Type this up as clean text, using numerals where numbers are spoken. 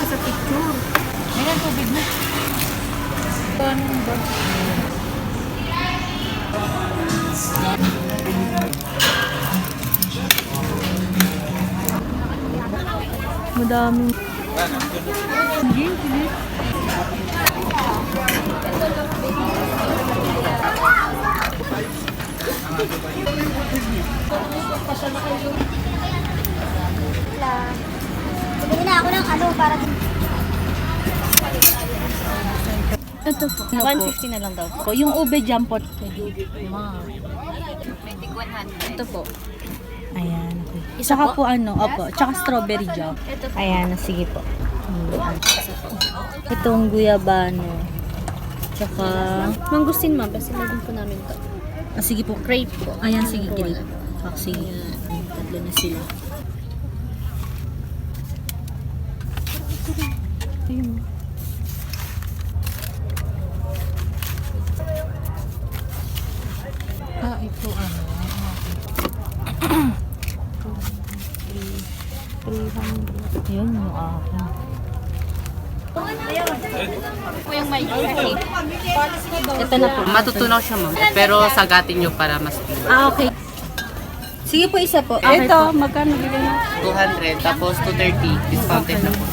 sa picture. Meron tubig mo. Madaming. Sige. Bili na ako ng ano para Ito po. 150 na lang daw po. Yung ube jampot. Ito po. Ayan. Okay. Isa Saka po? po ano, opo. Tsaka strawberry jam. Ito po. Ayan, sige po. Itong guyabano. Tsaka, Mangustin ma'am, kasi lagyan po namin to. sige po. Grape po. Ayan, sige, grape. Sige. Tatlo na sila. Ayun. Ito ano. 300. Yun yung akin. Po yung may cake. Ito na po. Matutunaw siya, ma'am. Pero sagatin nyo para mas Okay. Sige po, isa po. Ito, magkano bigay mo? 200, tapos 230. Discounted na po.